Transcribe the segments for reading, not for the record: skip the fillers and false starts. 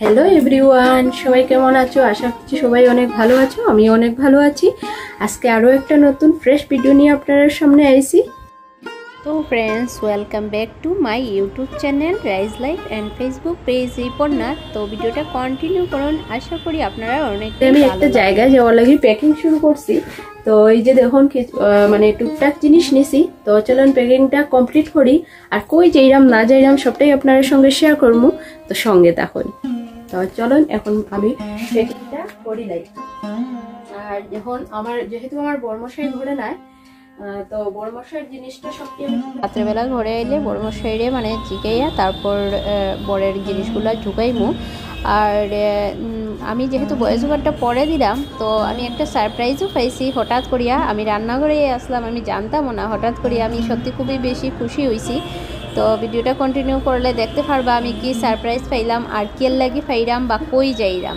Hello everyone, সবাই কেমন আছো? আশা করছি সবাই অনেক ভালো আছো। আমি অনেক ভালো আছি। আজকে আরও একটা নতুন ফ্রেশ ভিডিও নিয়ে আপনাদের সামনে আইছি। তো friends, welcome back to my YouTube channel rise life and Facebook page reporter. তো ভিডিওটা কন্টিনিউ করুন, আশা করি আপনারা অনেক। আমি একটা জায়গায় যাওয়ার লাগি প্যাকিং শুরু করছি। তো এই যে দেখুন মানে টুকটাক জিনিস নিছি। তো চলুন প্যাকিংটা কমপ্লিট করি, আর কই যাইরাম না যাইরাম সবটাই আপনাদের সঙ্গে শেয়ার করবো। তো সঙ্গে থাকুন। তো চলুন এখন আমি প্যাকিংটা করি লাই। আর এখন যেহেতু আমার বড়মশাই ঘরে নাই, তো বড়মশাইয়ের জিনিসটা সবটি রাত্রেবেলা ঘরে এলে বড়মশাইরে মানে জিগাইয়া তারপর বরের জিনিসগুলো ঢুকাইমু। আর আমি যেহেতু ভয়েস ওভারটা পরে দিলাম, তো আমি একটা সারপ্রাইজও পাইছি হঠাৎ করিয়া। আমি রান্নাঘরে আসলাম, আমি জানতামও না। হঠাৎ করিয়া আমি সত্যি খুবই বেশি খুশি হয়েছি। তো ভিডিওটা কন্টিনিউ করলে দেখতে পারবা আমি কি সারপ্রাইজ পাইলাম, আর কেল লাগি পাইলাম বা কই যাইলাম।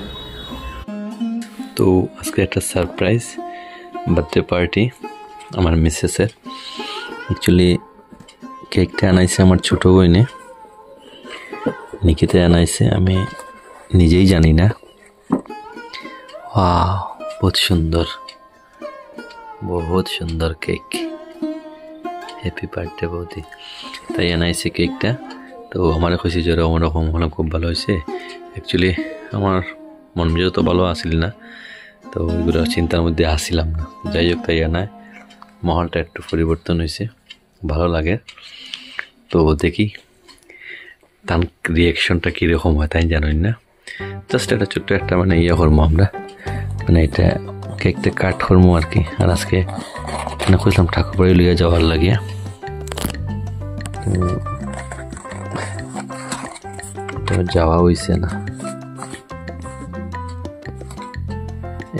তো আজকে একটা সারপ্রাইজ বার্থডে পার্টি আমার মিসেসের। অ্যাকচুয়ালি কেকটা আনাইছে আমার ছোটো বইনে, নিকিতে আনাইছে, আমি নিজেই জানি না। ওয়াও, বহুত সুন্দর, বহুত সুন্দর কেক। হ্যাপি বার্থডে বৌদি। তাই আনাইছে কেকটা। তো আমার খুশি যে ওরকম হলো, খুব ভালো হয়েছে। অ্যাকচুয়ালি আমার মন মেজাজ তো ভালো আসিল না, তো ওইগুলো চিন্তার মধ্যে আসিলাম না। যাই হোক, তাই আনায় মহলটা একটু পরিবর্তন হয়েছে, ভালো লাগে। তো দেখি তার রিয়াকশনটা কীরকম হয় তাই জানোই না। জাস্ট একটা ছোট্ট একটা মানে করবো আমরা, মানে এটা কেকটা কাট করবো আর কি। আর আজকে মানে খুঁজলাম ঠাকুর বাড়ি লিয়ে যাওয়ার লাগিয়া, তো যাওয়া হয়েছে না।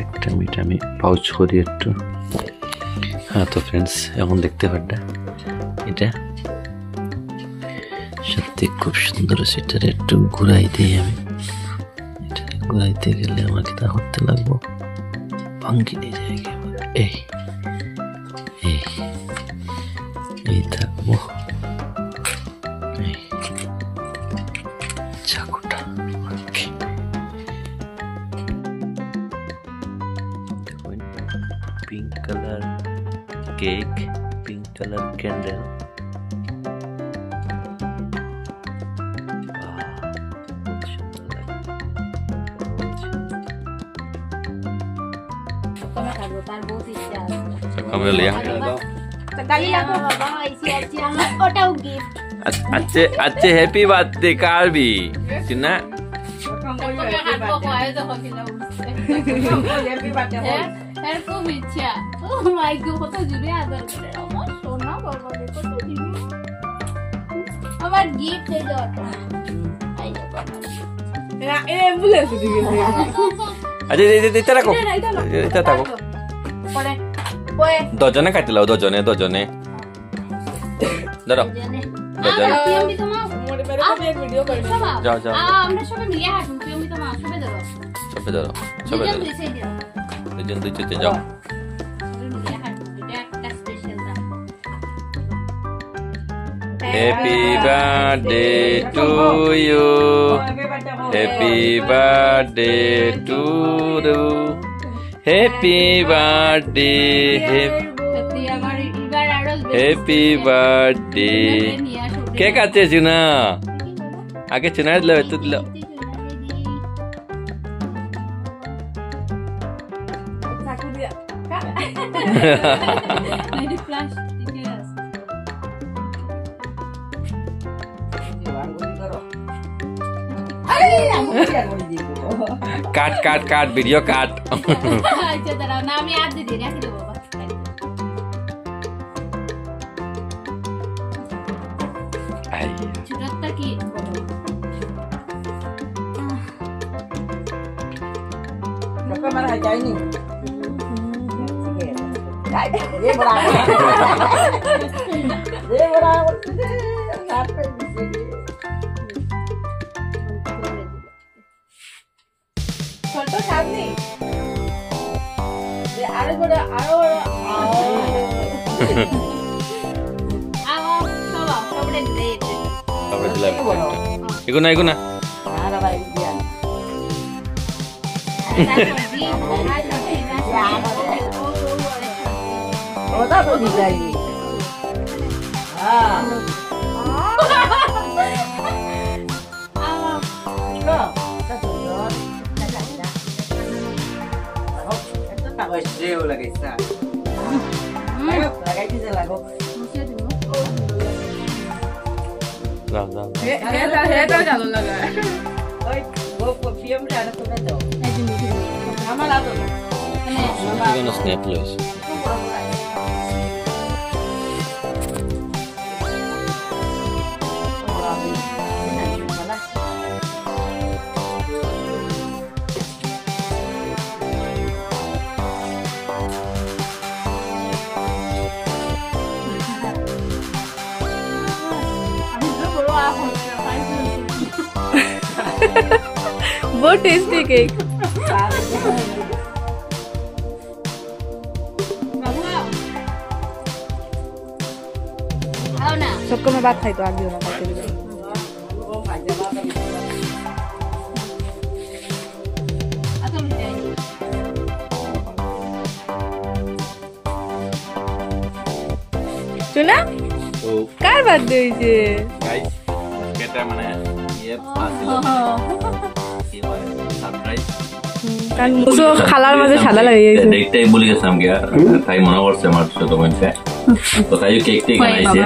একটা মিনিট আমি পাউচ করি একটু। হ্যাঁ, তো ফ্রেন্ডস এখন দেখতে পারটা এটা সত্যি খুব সুন্দর। সেটার একটু ঘুরাই দিই আমি। এটা ঘুরাইতে গেলে আমাকে তা করতে লাগবো, ভাঙ্গি নিয়ে যায়। এই এই এই থাকবো, এই চাকুটা pink colour cake, pink colour candle. আচ্ছা, হ্যাপি বার্থডে কারবি না? খুব ইচ্ছা। কত জুড়ে আদর করে আমার সোনা বাবা, কত জিনিস আমার গিফট হয়ে যাওয়াটা। দজনে কাটি লাও, দজনে দজনে ধরো, দজনে যাও যাও, আমরা সবাই মিলে হাঁটুন। তুই আমি তোমার সবাই ধরো, সবে ধরো, সবে ধরো, দুজন দুই চোখে যাও। Happy birthday to you, happy birthday to you, happy birthday, happy birthday. Cake আছে চুনা, আগে চুনা দিল, এত দিল। Cut cut cut, video cut. আচ্ছা দাঁড়াও না, আমি আর দিদি রাখি দেবো। ছোটটা কি যায়নি? ছোট সামনে আরো বড়, আরো এগুনা এগুনা ওটা তো দিলাই হ্যাঁ স্ন্যাপ লইছে बहुत टेस्टी केक सबको मैं बात खाई तो आगे होना सुना कार बात হইছে গাইস কেটা মানে ইয়ে আসিল কি হয় সারপ্রাইজ কারণ মুসো খালার মাঝে সাদা লাগে গেছে দেখতেই ভুলে গেছিলাম কি তাই মনে করছে আমার ছোট বোনটা তো তাই কেক টেক আনাইছে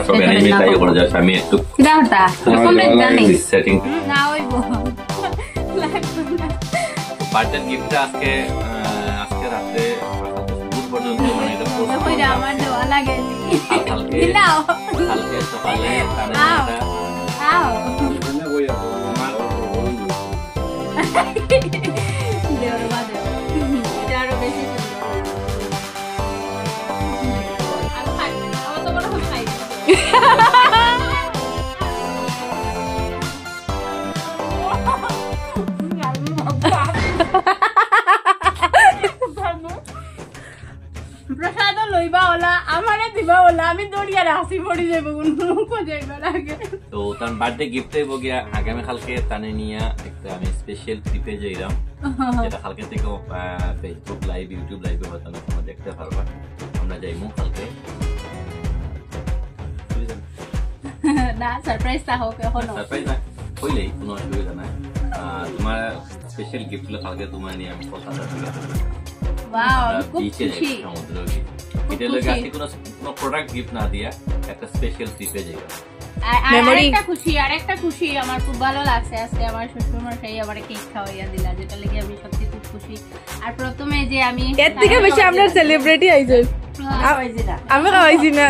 সবাই আমি তাই করে যাচ্ছে আমি একটু কিটা হতা কোন জানি সেটিং না হইবো বার্থডে গিফটটা আজকে রাতে দুপুর পর্যন্ত মানে এটা কইরা আমার দেওয়া লাগে কালকে দিলাও কালকে সকালে তাহলে আও দেওয়ার বাদে এটা আরো বেশি আর খাই আমার তো বড় খাই প্রসাদ লইবা ওলা আমারে দিবা ওলা আমি দড়িয়া হাসি পড়ি যাইব কোন যাইবা লাগে তো তার বার্থডে গিফট হইব গিয়া আগামী কালকে তানে নিয়া একটা আমি স্পেশাল ট্রিপে যাইলাম যেটা কালকে থেকে ফেসবুক লাইভ ইউটিউব লাইভে হয়তো তোমরা দেখতে পারবা আমরা যাইমু কালকে না সারপ্রাইজ তা হোক এখন সারপ্রাইজ না হইলেই কোনো অসুবিধা নাই তোমার স্পেশাল গিফট হলো কালকে তোমার নিয়ে আমি কলকাতা থেকে ওয়াও খুব খুশি সমুদ্র এটা লাগে আজকে কোনো প্রোডাক্ট গিফট না দিয়া একটা স্পেশাল ট্রিপে যাইবা আরেকটা খুশি আমার খুব ভালো লাগছে আজকে আমার শ্বশুর মশাই আমার কেক খাওয়াইয়া দিলা যেটা লাগে আমি সত্যি খুব খুশি আর প্রথমে যে আমি এর থেকে বেশি আমরা সেলিব্রিটি আইছে আমি খাওয়াইছি না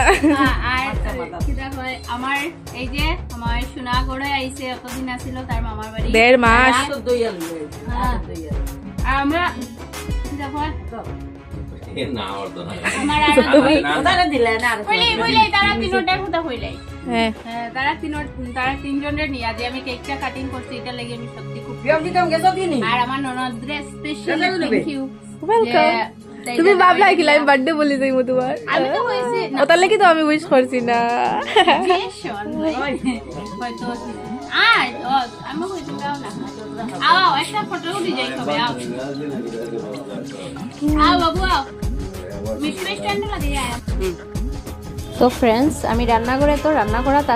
আর কিটা হয় আমার এই যে আমার সোনাগড়ে আইছে এতদিন আছিল তার মামার বাড়ি 1.5 মাস আর আমরা কিটা হয় না অর্ধ না আমার ওটা দিলে না কইলে তারা তিনটা কথা কইলে হ্যাঁ তারা তিনজনের নিয়ে আজ আমি কেকটা কাটিং করছি এটা লাগে আমি সত্যি খুব আর আমার ননদরে স্পেশাল থ্যাংক ইউ ওয়েলকাম তুমি ভাবলা কি লাইভ বার্থডে বলি যাইমু তোমার আমি তো কইছি ওটা লাগি তো আমি উইশ করছি না হয়তো আর আমি কইছি দাও না আও একটা ফটো উঠি যাই হবে আও বাবু আও মিষ্টি স্ট্যান্ড লাগি আয় তো ফ্রেন্ডস আমি রান্নাঘরে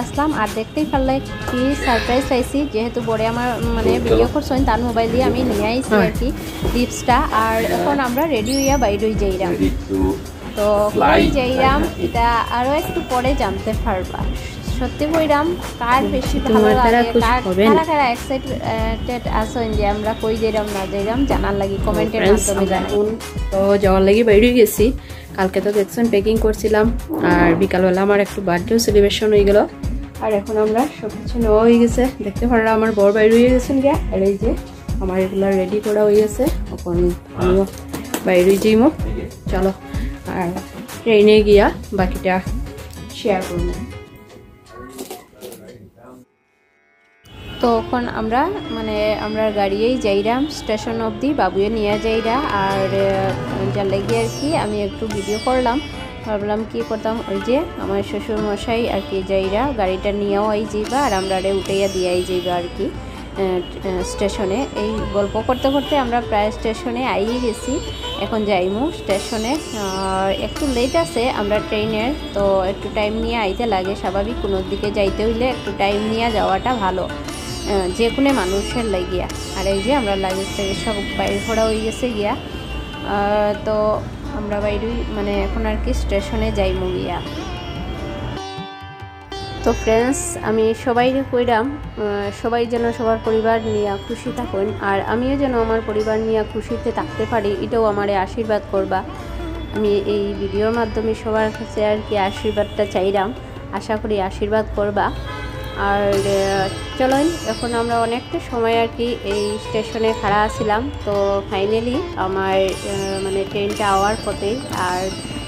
আসলাম আর দেখতেই পারলে কি সারপ্রাইজ পাইছি যেহেতু বড়ে আমার মানে ভিডিও করছেন তার মোবাইল দিয়ে আমি নিয়ে আইছি আর কি টিপসটা আর এখন আমরা রেডি হইয়া বাইরে যাইরাম তো কই যাইরাম এটা আরো একটু পরে জানতে পারবা সত্যি কইরাম কার বেশি ভালো লাগে কারা এক্সাইটেড আছেন যে আমরা কই যাইরাম না যাইরাম জানার লাগি কমেন্টের মাধ্যমে জানান তো যাওয়ার লাগি বাইরে গেছি কালকে তো দেখছেন প্যাকিং করছিলাম আর বিকালবেলা আমার একটু বার্থডেও সেলিব্রেশন হয়ে গেল আর এখন আমরা সব কিছু নেওয়া হয়ে গেছে দেখতে পারা আমার বড় বাইরে হয়ে গেছেন গিয়া আর এই যে আমার এগুলো রেডি করা হয়ে গেছে এখন আমিও বাইরে যাইমো চলো আর ট্রেনে গিয়া বাকিটা শেয়ার করবো তো এখন আমরা গাড়িয়েই যাইরাম স্টেশন অবধি বাবুয়ে নিয়ে যাইরা আর যার লেগে আর কি আমি একটু ভিডিও করলাম ভাবলাম কি করতাম ওই যে আমার শ্বশুর মশাই আর কি যাইরা গাড়িটা নিয়েও আই যাইবা আর আমরা উঠাইয়া দিয়াই যাইবা আর কি স্টেশনে। এই গল্প করতে করতে আমরা প্রায় স্টেশনে আইয়ে গেছি। এখন যাইমু স্টেশনে। একটু লেট আছে আমরা ট্রেনের, তো একটু টাইম নিয়ে আইতে লাগে। স্বাভাবিক কোনো দিকে যাইতে হইলে একটু টাইম নিয়ে যাওয়াটা ভালো, যে কোনো মানুষের লাগিয়া। আর এই যে আমরা লাগেজ থেকে সব বাইরে ঘোরা হয়ে গেছে গিয়া। তো আমরা বাইরে মানে এখন আর কি স্টেশনে যাইমু গিয়া। তো ফ্রেন্ডস, আমি সবাইকে কইরাম সবাই যেন সবার পরিবার নিয়ে খুশি থাকুন, আর আমিও যেন আমার পরিবার নিয়ে খুশিতে থাকতে পারি, এটাও আমারে আশীর্বাদ করবা। আমি এই ভিডিওর মাধ্যমে সবার কাছে আর কি আশীর্বাদটা চাইলাম, আশা করি আশীর্বাদ করবা। আর চলুন, এখন আমরা অনেকটা সময় আর কি এই স্টেশনে খাড়া ছিলাম। তো ফাইনালি আমার মানে ট্রেনটা আওয়ার পথে। আর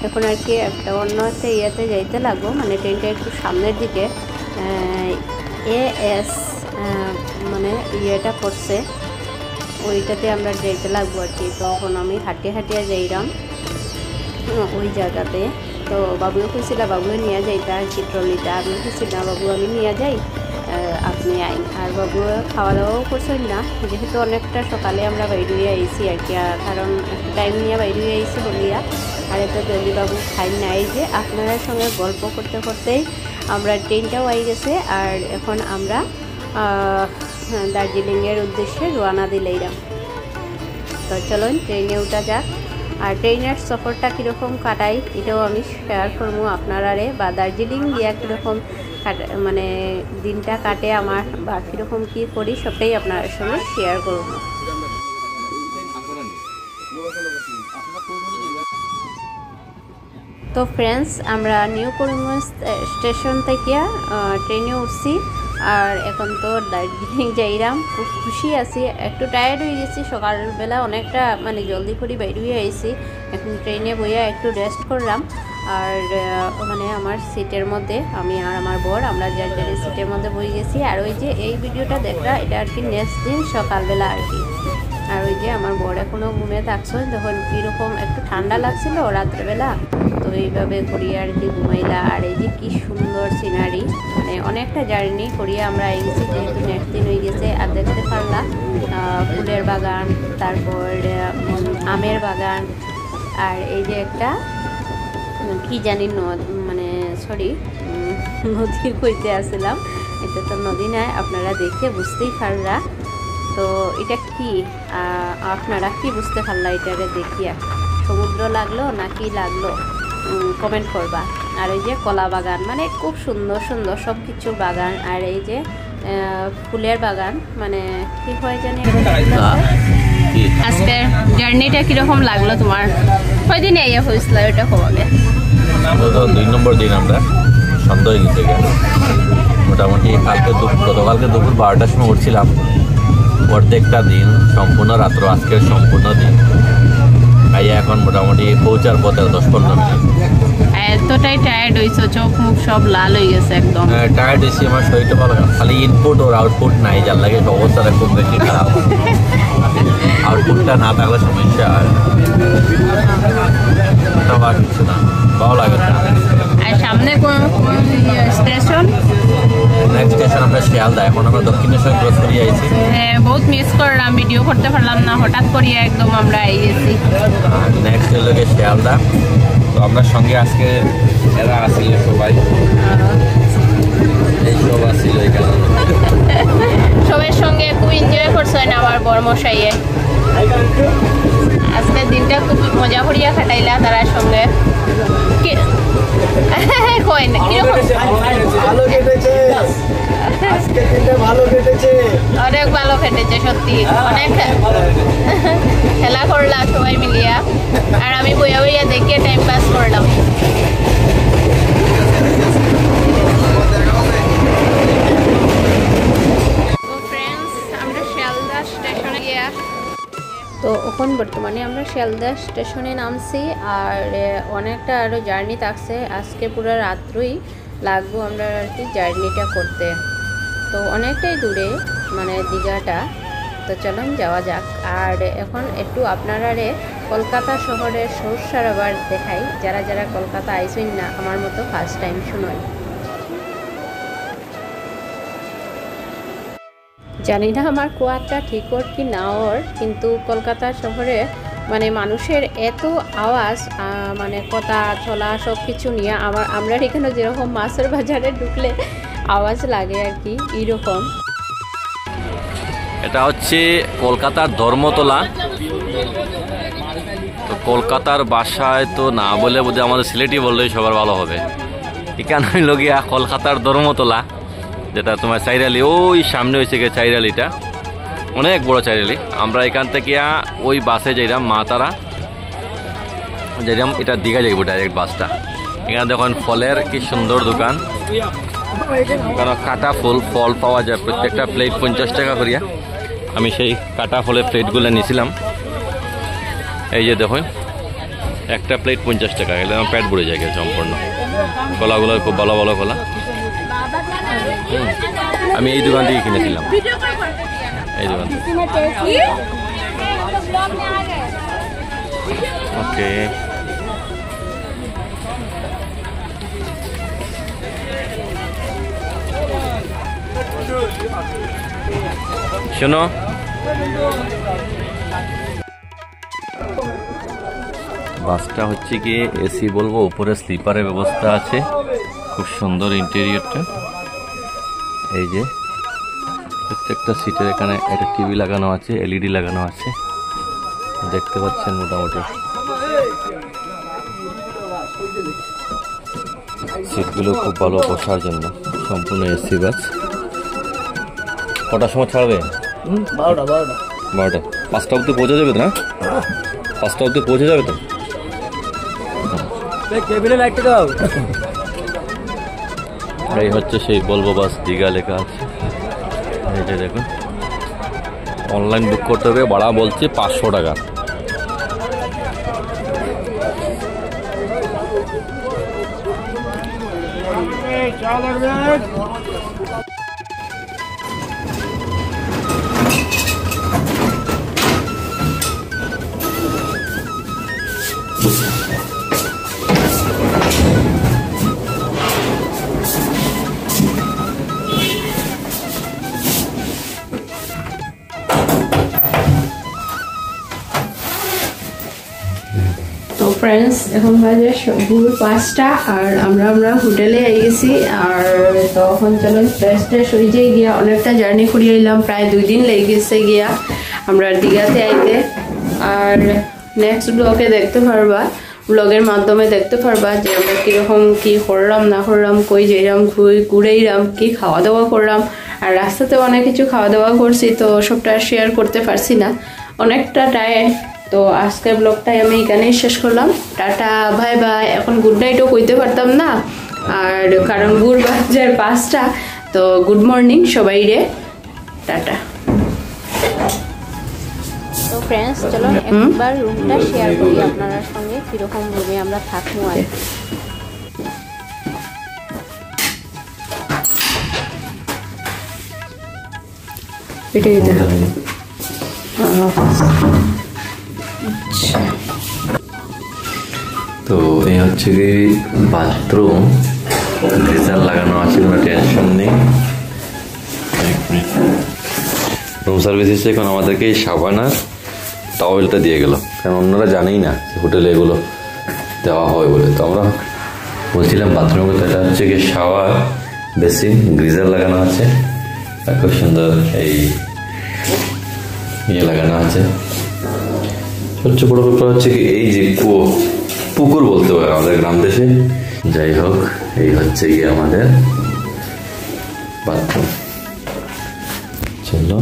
এখন আর কি একটা অন্য একটা ইয়েতে যাইতে লাগবো, মানে ট্রেনটা একটু সামনের দিকে AS মানে ইয়েটা পড়ছে, ওইটাতে আমরা যাইতে লাগবো আর কি। তখন আমি হাঁটিয়ে হাঁটিয়ে যাইলাম ওই জায়গাতে। তো বাবুও খুঁজছিল, বাবুও নিয়ে যাইতা আর কি ট্রলিটা। আমি খুঁজছি না বাবু আমি নিয়ে যাই, আপনি আইন। আর বাবু খাওয়া দাওয়াও করছেন না, যেহেতু অনেকটা সকালে আমরা বাইরে আইছি আর কি, কারণ টাইম নিয়ে বাইরে আইছি বলিয়া। আর এত জলদি বাবু খাই নাই। যে আপনার সঙ্গে গল্প করতে করতেই আমরা ট্রেনটাও আই গেছে। আর এখন আমরা দার্জিলিংয়ের উদ্দেশ্যে রওনা দিলাম। তো চলুন ট্রেনে উঠা যাক। আর ট্রেনের সফরটা কীরকম কাটাই এটাও আমি শেয়ার করবো আপনারারে, বা দার্জিলিং গিয়া কীরকম মানে দিনটা কাটে আমার, বা কীরকম কী করি সবটাই আপনার সঙ্গে শেয়ার করবো। তো ফ্রেন্ডস, আমরা নিউ করিমগঞ্জ স্টেশন থেকে ট্রেনে উঠছি। আর এখন তো দার্জিলিং যাইলাম, খুব খুশি আছি। একটু টায়ার্ড হয়ে গেছি, সকালবেলা অনেকটা মানে জলদি করে বাইরে আইছি। এখন ট্রেনে বইয়া একটু রেস্ট করলাম। আর মানে আমার সিটের মধ্যে আমি আর আমার বর আমরা যার যার সিটের মধ্যে বই গেছি। আর ওই যে এই ভিডিওটা দেখলা এটা আর কি নেক্সট দিন সকালবেলা আর কি। আর ওই যে আমার বর এখনও ঘুমিয়ে থাকছো, তখন কীরকম একটু ঠান্ডা লাগছিল রাত্রেবেলা, তো এইভাবে করিয়ে আর কি ঘুমাইলা। আর এই যে কি সুন্দর সিনারি, মানে অনেকটা জার্নি করিয়ে আমরা এই গেছি, যেহেতু নেক্সট দিন হয়ে গেছে। আর দেখতে পারলা ফুলের বাগান, তারপর আমের বাগান, আর এই যে একটা কি জানি মানে সরি নদীর কইতে আসছিলাম, এটা তো নদী নয়, আপনারা দেখে বুঝতেই পারলা। তো এটা কি আপনারা কি বুঝতে পারলা এটারে দেখিয়া? সমুদ্র লাগলো না কি লাগলো কমেন্ট করবা। আর এই যে কলা বাগান, মানে খুব সুন্দর সুন্দর সব কিছু বাগান। আর এই যে ফুলের বাগান, মানে কি হয় জানি। আজকের জার্নিটা কিরকম লাগলো তোমার? কয়দিনে ইয়ে হয়েছিল ওটা কমাবে? 2 নম্বর দিন আমরা সন্ধ্যা হয়ে গেছে। মোটামুটি গতকালকে দুপুর 12টার সময় উঠছিলাম। অর্ধেকটা দিন সম্পূর্ণ রাত্র, আজকের সম্পূর্ণ দিন খাইয়া এখন মোটামুটি পৌঁছার পথে 10-15 মিনিট। এতটাই টায়ার্ড হয়েছে, চোখ মুখ সব লাল হয়ে গেছে একদম। টায়ার্ড হয়েছি, আমার শরীরটা ভালো না, খালি ইনপুট ওর আউটপুট নাই, যার লাগে অবস্থাটা খুব বেশি খারাপ। আউটপুটটা না থাকলে সমস্যা হয়, কিছু না ভালো লাগে না। আর সামনে কোন স্টেশন? নেক্সট স্টেশন আমরা শিয়ালদা। এখন আমরা দক্ষিণেশ্বর ক্রস করে আইছি। হ্যাঁ, বহুত মিস করলাম, ভিডিও করতে পারলাম না, হঠাৎ করিয়া একদম আমরা আই গেছি। নেক্সট হলো শিয়ালদা। তো আমরা সঙ্গে আজকে এরা আসছিল সবাই, এই সব আসছিল এখানে। সবার সঙ্গে খুব এনজয় করছেন আমার বর্মশাইয়ে। আজকের দিনটা খুব মজা করিয়া কাটাইলা তার সঙ্গে। কই না কিরকম ভালো কেটেছে, আজকে দিনটা ভালো কেটেছে, অনেক ভালো কেটেছে সত্যি। অনেক খেলা করলাম সবাই মিলিয়া, আর আমি বইয়া বইয়া দেখিয়ে টাইম পাস করলাম। তো ফ্রেন্ডস, আমরা শিয়ালদা স্টেশনে গিয়া, তো এখন বর্তমানে আমরা শিয়ালদা স্টেশনে নামছি। আর অনেকটা আরও জার্নি থাকছে, আজকে পুরো রাত্রই লাগবো আমরা আর কি জার্নিটা করতে। তো অনেকটাই দূরে মানে দীঘাটা। তো চলুন যাওয়া যাক। আর এখন একটু আপনারা কলকাতা শহরের সরসার আবার দেখাই, যারা যারা কলকাতা আইসেন না আমার মতো ফার্স্ট টাইম শুনুন। জানি না আমার কোয়াটা ঠিক ওর কি না ওর, কিন্তু কলকাতা শহরে মানে মানুষের এত আওয়াজ, মানে কথা চলা সব কিছু নিয়ে আমরা এখানে যেরকম মাছের বাজারে ঢুকলে আওয়াজ লাগে আর কি, এইরকম। এটা হচ্ছে কলকাতার ধর্মতলা। তো কলকাতার ভাষায় তো না বলে বোধহয় আমাদের সিলেটি বললেই সবার ভালো হবে। এখানে হইল গিয়া কলকাতার ধর্মতলা, যেটা তোমার চাইরালি ওই সামনে হয়েছে গিয়ে চাইরালিটা, অনেক বড় চাইরালি। আমরা এখান থেকে ওই বাসে যাইলাম মাতারা, যাইলাম এটা দীঘা যাইব ডাইরেক্ট বাসটা। এখানে দেখুন ফলের কি সুন্দর দোকান, কারণ কাটা ফল পাওয়া যায়, প্রত্যেকটা প্লেট 50 টাকা করিয়া। আমি সেই কাটা ফলের প্লেটগুলো নিয়েছিলাম। এই যে দেখুন একটা প্লেট 50 টাকা, এলে আমার পেট ভরে যায় সম্পূর্ণ। কলাগুলো খুব ভালো ভালো কলা, আমি এই দোকান থেকে কিনেছিলাম, এই দোকান থেকে। ওকে, শোনো বাসটা হচ্ছে কি এসি বলবো, উপরে স্লিপারের ব্যবস্থা আছে, খুব সুন্দর ইন্টেরিয়রটা। এই যে প্রত্যেকটা সিটের এখানে একটা টিভি লাগানো আছে, এলইডি লাগানো আছে, দেখতে পাচ্ছেন মোটামুটি। সিটগুলো খুব ভালো বসার জন্য, সম্পূর্ণ এসি বাস। কটার সময় ছাড়বে? 12টা। 5টা অবধি পৌঁছে যাবে তো না? 5টা অবধি পৌঁছে যাবে তো? এই হচ্ছে সেই ভলভো বাস, দীঘা লেখা আছে। এই যে দেখুন, অনলাইন বুক করতে হবে, ভাড়া বলছে 500 টাকা। তো ফ্রেন্ডস, এখন বাজে ভোর 5টা আর আমরা হোটেলে আই গেছি। আর তখন চলুন ফ্রেশ হয়ে যাই গিয়া, অনেকটা জার্নি করিয়ে এলাম, প্রায় 2 দিন লেগে গেছে গিয়া আমরা দীঘাতে আইতে। আর নেক্সট ব্লগে দেখতে পারবা, ব্লগের মাধ্যমে দেখতে পারবা যে আমরা কীরকম কি করলাম না করলাম, কই যাইলাম, ঘুরেইলাম, কি খাওয়া দাওয়া করলাম। আর রাস্তাতে অনেক কিছু খাওয়া দাওয়া করছি, তো সবটা শেয়ার করতে পারছি না, অনেকটা টাইম। তো আজকের ব্লগটাই আমি এখানেই শেষ করলাম। Tata, bye bye. এখন গুড নাইটও কইতে পারতাম না, আর কারণ ভোর বাজে 5টা। তো গুড মর্নিং সবাই রে, টাটা। তো ফ্রেন্ডস, চলো একবার রুমটা শেয়ার করি আপনারা সঙ্গে, কিরকম রুমে আমরা থাকবো। আর এটাই তো এই হচ্ছে কি বাথরুম, গিজার লাগানো আছে, কোনো টেনশন নেই। রুম সার্ভিস এসে এখন আমাদেরকে এই সাবান আর টাওয়েলটা দিয়ে গেল, কারণ অন্যরা জানেই না হোটেলে এগুলো দেওয়া হয় বলে। তো আমরা বলছিলাম বাথরুমে, তো এটা হচ্ছে কি শাওয়ার, বেসিন, গিজার লাগানো আছে, আর খুব সুন্দর এই ইয়ে লাগানো আছে। সবচেয়ে বড় ব্যাপার হচ্ছে কি এই যে পুকুর বলতে পারে আমাদের গ্রাম দেশে। যাই হোক, এই হচ্ছে গিয়ে আমাদের বাথরুম। চলো।